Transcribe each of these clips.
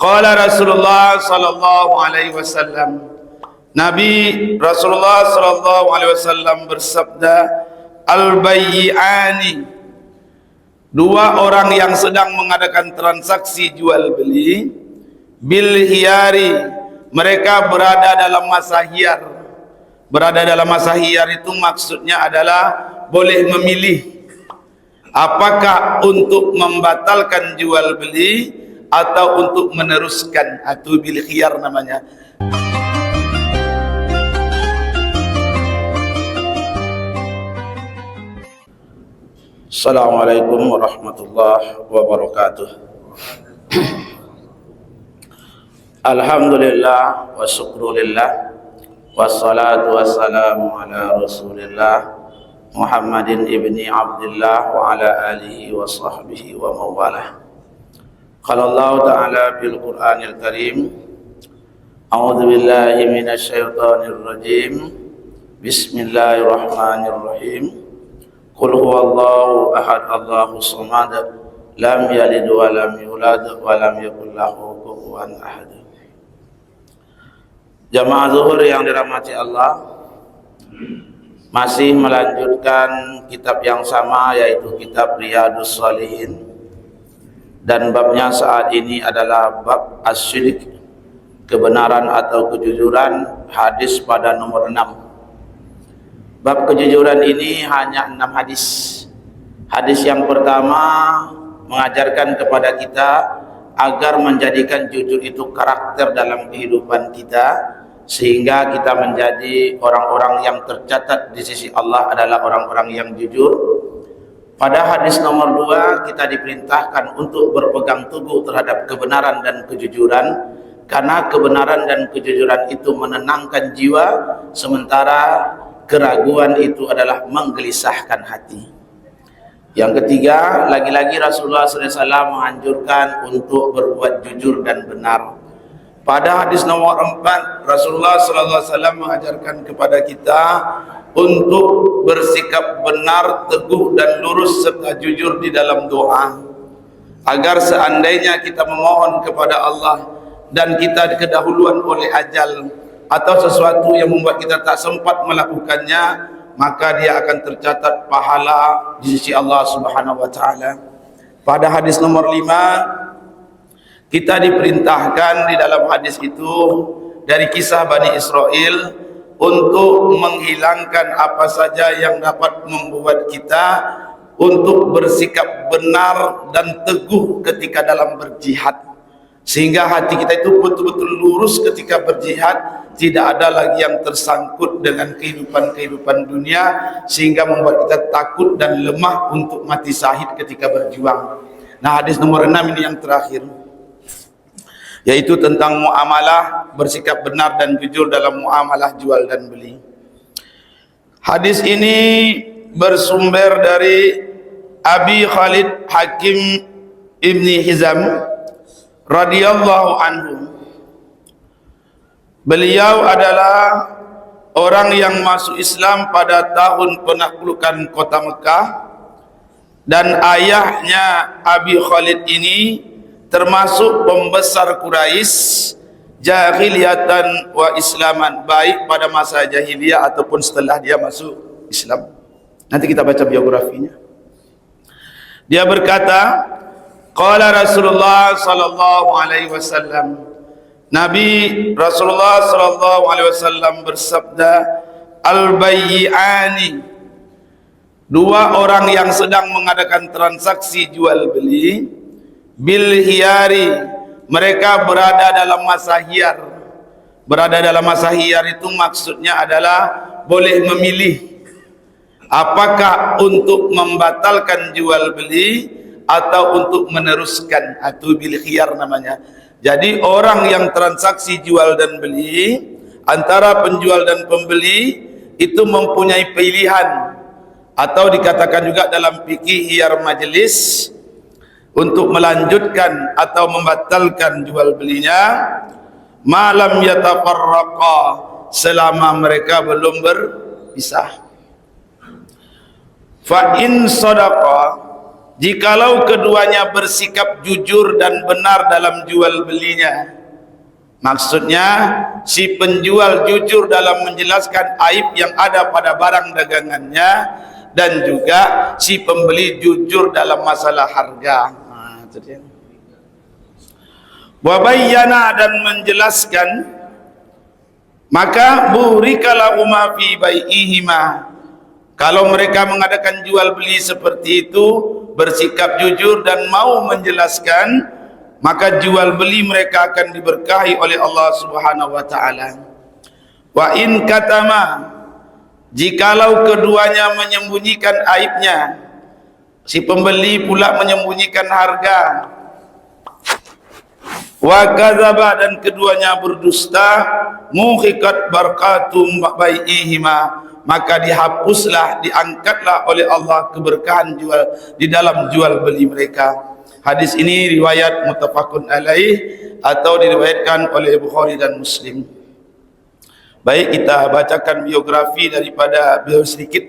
Qala Rasulullah sallallahu alaihi wasallam, Nabi Rasulullah sallallahu alaihi wasallam bersabda, al-bayyi'ani, dua orang yang sedang mengadakan transaksi jual beli, bil hiyari, mereka berada dalam masa hiyar. Berada dalam masa hiyar itu maksudnya adalah boleh memilih apakah untuk membatalkan jual beli atau untuk meneruskan, atau bil khiyar namanya. Assalamualaikum warahmatullahi wabarakatuh. Alhamdulillah wa syukrulillah, wassalatu wassalamu ala rasulillah Muhammadin ibni Abdullah wa ala alihi wa sahbihi wa mawalah. Qala Allah Ta'ala fil Qur'anil Karim, a'udzu billahi minasy syaithanir rajim, bismillahirrahmanirrahim, qul huwallahu ahad, Allahus samad, lam yalid wa lam yulad wa lam yakul lahu kufuwan ahad. Jamaah zuhur yang dirahmati Allah, masih melanjutkan kitab yang sama, yaitu kitab Riyadhus Shalihin, dan babnya saat ini adalah bab as-sidq, kebenaran atau kejujuran, hadis pada nomor 6. Bab kejujuran ini hanya 6 hadis. Hadis yang pertama mengajarkan kepada kita agar menjadikan jujur itu karakter dalam kehidupan kita, sehingga kita menjadi orang-orang yang tercatat di sisi Allah adalah orang-orang yang jujur. Pada hadis nomor 2 kita diperintahkan untuk berpegang teguh terhadap kebenaran dan kejujuran, karena kebenaran dan kejujuran itu menenangkan jiwa, sementara keraguan itu adalah menggelisahkan hati. Yang ketiga, lagi-lagi Rasulullah SAW menganjurkan untuk berbuat jujur dan benar. Pada hadis nomor 4, Rasulullah SAW mengajarkan kepada kita untuk bersikap benar, teguh dan lurus serta jujur di dalam doa, agar seandainya kita memohon kepada Allah dan kita kedahuluan oleh ajal atau sesuatu yang membuat kita tak sempat melakukannya, maka dia akan tercatat pahala di sisi Allah Subhanahu wa taala. Pada hadis nomor 5, kita diperintahkan di dalam hadis itu dari kisah Bani Israel untuk menghilangkan apa saja yang dapat membuat kita untuk bersikap benar dan teguh ketika dalam berjihad, sehingga hati kita itu betul-betul lurus ketika berjihad, tidak ada lagi yang tersangkut dengan kehidupan dunia, sehingga membuat kita takut dan lemah untuk mati syahid ketika berjuang. Nah, hadis nomor 6 ini yang terakhir, yaitu tentang muamalah, bersikap benar dan jujur dalam muamalah jual dan beli. Hadis ini bersumber dari Abi Khalid Hakim Ibni Hizam radhiyallahu anhu. Beliau adalah orang yang masuk Islam pada tahun penaklukan kota Mekah, dan ayahnya Abi Khalid ini termasuk pembesar Quraisy jahiliyatan wa islaman, baik pada masa jahiliyah ataupun setelah dia masuk Islam. Nanti kita baca biografinya. Dia berkata, qala Rasulullah sallallahu alaihi wasallam, Nabi Rasulullah sallallahu alaihi wasallam bersabda, al-bayyi'ani, dua orang yang sedang mengadakan transaksi jual beli, bil hiyari, mereka berada dalam masa hiyar. Berada dalam masa hiyar itu maksudnya adalah boleh memilih apakah untuk membatalkan jual beli atau untuk meneruskan, atau bil khiyar namanya. Jadi orang yang transaksi jual dan beli antara penjual dan pembeli itu mempunyai pilihan, atau dikatakan juga dalam fikih hiyar majlis, untuk melanjutkan atau membatalkan jual belinya malam yatafarraqa, selama mereka belum berpisah. Fa in sadaqa, jikalau keduanya bersikap jujur dan benar dalam jual belinya. Maksudnya si penjual jujur dalam menjelaskan aib yang ada pada barang dagangannya, dan juga si pembeli jujur dalam masalah harga. Wa bayyana, dan menjelaskan, maka burika lahuma fi bai'ihima, kalau mereka mengadakan jual beli seperti itu, bersikap jujur dan mau menjelaskan, maka jual beli mereka akan diberkahi oleh Allah Subhanahu wa taala. Wa in katama, jikalau keduanya menyembunyikan aibnya, si pembeli pula menyembunyikan harga, wa kadzaba, dan keduanya berdusta, muhiqat barakatum bai'ihima, maka dihapuslah, diangkatlah oleh Allah keberkahan jual di dalam jual beli mereka. Hadis ini riwayat muttafaqun alaih atau diriwayatkan oleh Bukhari dan Muslim. Baik, kita bacakan biografi daripada beliau sedikit.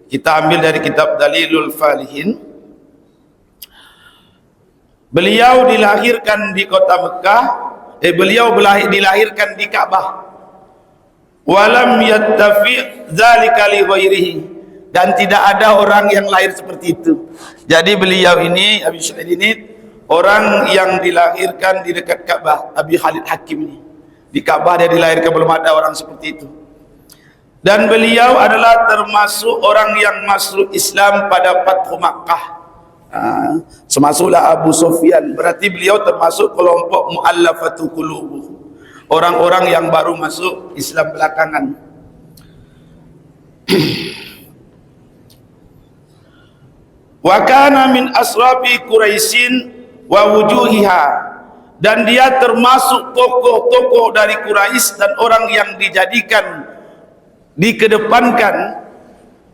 Kita ambil dari kitab Dalilul Falihin. Beliau dilahirkan di kota Mekah. Beliau dilahirkan di Ka'bah. Walam yattafi dzalika li ghairihi, dan tidak ada orang yang lahir seperti itu. Jadi beliau ini, Abi Syaid ini, orang yang dilahirkan di dekat Ka'bah. Abi Khalid Hakim ini di Ka'bah dia dilahirkan, belum ada orang seperti itu. Dan beliau adalah termasuk orang yang masuk Islam pada Fathu Makkah. Semasuklah Abu Sufyan, berarti beliau termasuk kelompok mu'allafatu qulubuh, orang-orang yang baru masuk Islam belakangan. Wa kana min asrafi Quraisyin wa wujuhiha, dan dia termasuk tokoh-tokoh dari Quraisy dan orang yang dijadikan, dikedepankan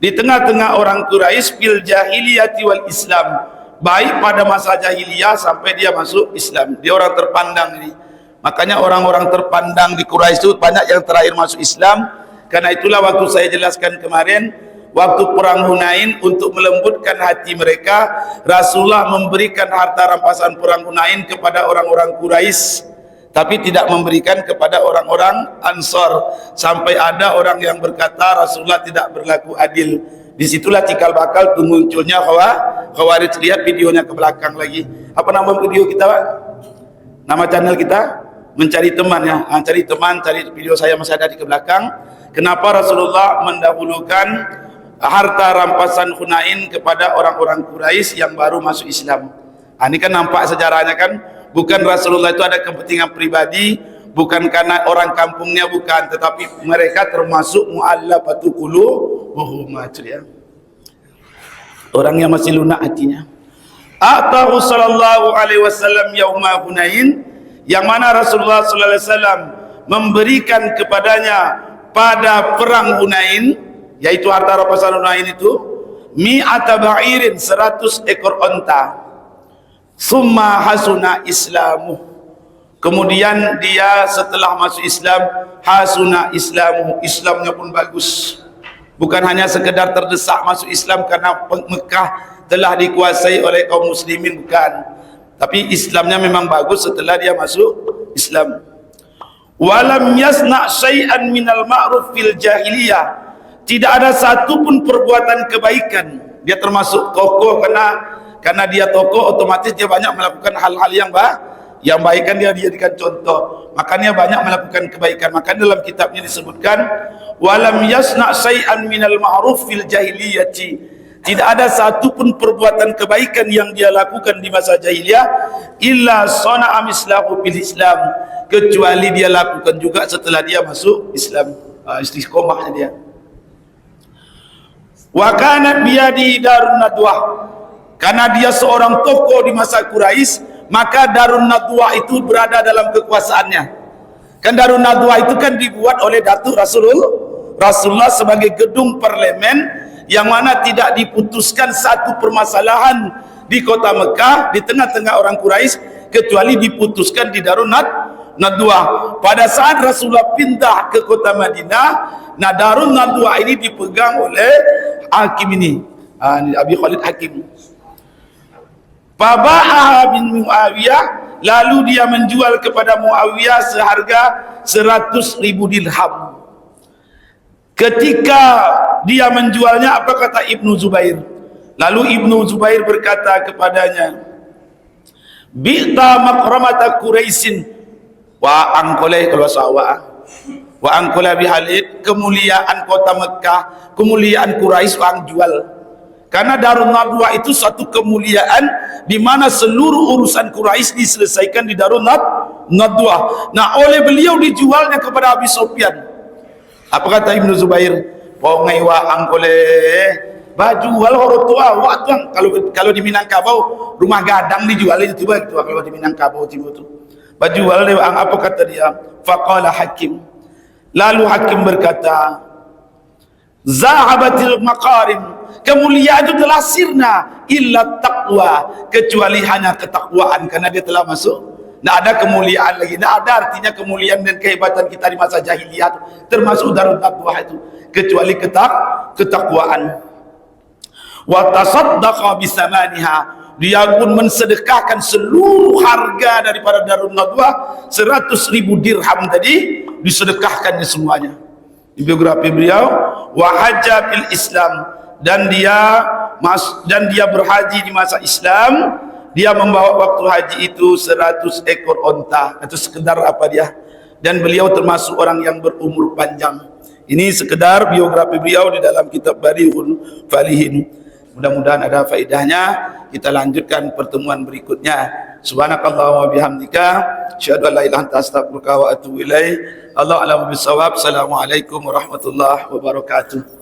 di tengah-tengah orang Quraisy fil jahiliyati wal Islam, baik pada masa jahiliyah sampai dia masuk Islam. Dia orang terpandang ini. Makanya orang-orang terpandang di Quraisy itu banyak yang terakhir masuk Islam. Karena itulah waktu saya jelaskan kemarin, waktu perang Hunain, untuk melembutkan hati mereka, Rasulullah memberikan harta rampasan perang Hunain kepada orang-orang Quraisy, tapi tidak memberikan kepada orang-orang Ansar. Sampai ada orang yang berkata Rasulullah tidak berlaku adil. Disitulah cikal bakal munculnya Khawarij. Lihat videonya ke belakang lagi. Apa nama video kita, Pak? Nama channel kita Mencari Teman, ya. Cari teman, cari video saya masih ada di ke belakang. Kenapa Rasulullah mendahulukan harta rampasan Hunain kepada orang-orang Quraisy yang baru masuk Islam? Ini kan nampak sejarahnya kan. Bukan Rasulullah itu ada kepentingan pribadi, bukan karena orang kampungnya, bukan, tetapi mereka termasuk mu'allafatu qulubuhum, ya. Orang yang masih lunak hatinya. Atahu sallallahu alaihi wasallam yauma Hunain, yang mana Rasulullah sallallahu alaihi wasallam memberikan kepadanya pada perang Hunain, yaitu harta rampasan Hunain itu, mi'ata ba'irin, 100 ekor onta. Summa hasuna islamu, kemudian dia setelah masuk Islam, hasuna islamu, Islamnya pun bagus. Bukan hanya sekedar terdesak masuk Islam karena Mekah telah dikuasai oleh kaum muslimin, bukan, tapi Islamnya memang bagus setelah dia masuk Islam. Walam yasna syai'an minal ma'ruf fil jahiliyah, tidak ada satu pun perbuatan kebaikan. Dia termasuk tokoh, karena dia tokoh, otomatis dia banyak melakukan hal-hal yang baik, kan dia dijadikan contoh, makanya banyak melakukan kebaikan. Makanya dalam kitabnya disebutkan walam yasna syai'an minal ma'ruf fil jahiliyati, tidak ada satu pun perbuatan kebaikan yang dia lakukan di masa jahiliyah illa sana'a mislahu fil Islam, kecuali dia lakukan juga setelah dia masuk Islam. Istiqomahnya dia. Wa kana biyadi darun nadwah, karena dia seorang tokoh di masa Quraisy, maka Darun Nadwah itu berada dalam kekuasaannya. Kan Darun Nadwah itu kan dibuat oleh Datuk Rasulullah sebagai gedung parlemen, yang mana tidak diputuskan satu permasalahan di kota Mekah di tengah-tengah orang Quraisy kecuali diputuskan di Darun Nadwah. Pada saat Rasulullah pindah ke kota Madinah, nah Darun Nadwah ini dipegang oleh Hakim ini, Abi Khalid Hakim. Faba'aha bin Muawiyah, lalu dia menjual kepada Muawiyah seharga 100.000 dirham. Ketika dia menjualnya, apa kata Ibnu Zubair? Lalu Ibnu Zubair berkata kepadanya, bi'ta makramata Quraisyin wa angkoleh, kalau sawah wa angkola bihalid, kemuliaan kota Mekah, kemuliaan Quraisy orang jual. Karena Darun Nadwa itu satu kemuliaan di mana seluruh urusan Quraisy diselesaikan di Darun Nadwa. Nah, oleh beliau dijualnya kepada Abi Sufyan. Apa kata Ibnu Zubair? Pongai wa angkole baju wal horotua wa tuang. Kalau di Minangkabau rumah gadang dijual itu tiba itu, kalau di Minangkabau tiba itu. Baju wal apa kata dia? Faqala Hakim. Lalu Hakim berkata, zahabatil makarim, kemuliaan itu telah sirna, illa taqwa, kecuali hanya ketakwaan, karena dia telah masuk. Tidak ada kemuliaan lagi, tidak ada artinya kemuliaan dan kehebatan kita di masa jahiliyah termasuk Darun Nadwa itu, kecuali ketakwaan. Wa tasaddaqa bisamaniha, dia pun mensedekahkan seluruh harga daripada Darun Nadwa, 100.000 dirham tadi disedekahkannya semuanya. Di biografi beliau, wa hajja fil Islam, dan dia berhaji di masa Islam. Dia membawa waktu haji itu 100 ekor onta. Itu sekedar apa dia? Dan beliau termasuk orang yang berumur panjang. Ini sekedar biografi beliau di dalam kitab Bari'un Falihin. Mudah-mudahan ada faedahnya. Kita lanjutkan pertemuan berikutnya. Subhanakallah wa bihamdika, asyhadu an la ilaha illa anta astaghfiruka wa atubu ilaik. Allah a'lamu bissawab. Assalamualaikum warahmatullahi wabarakatuh.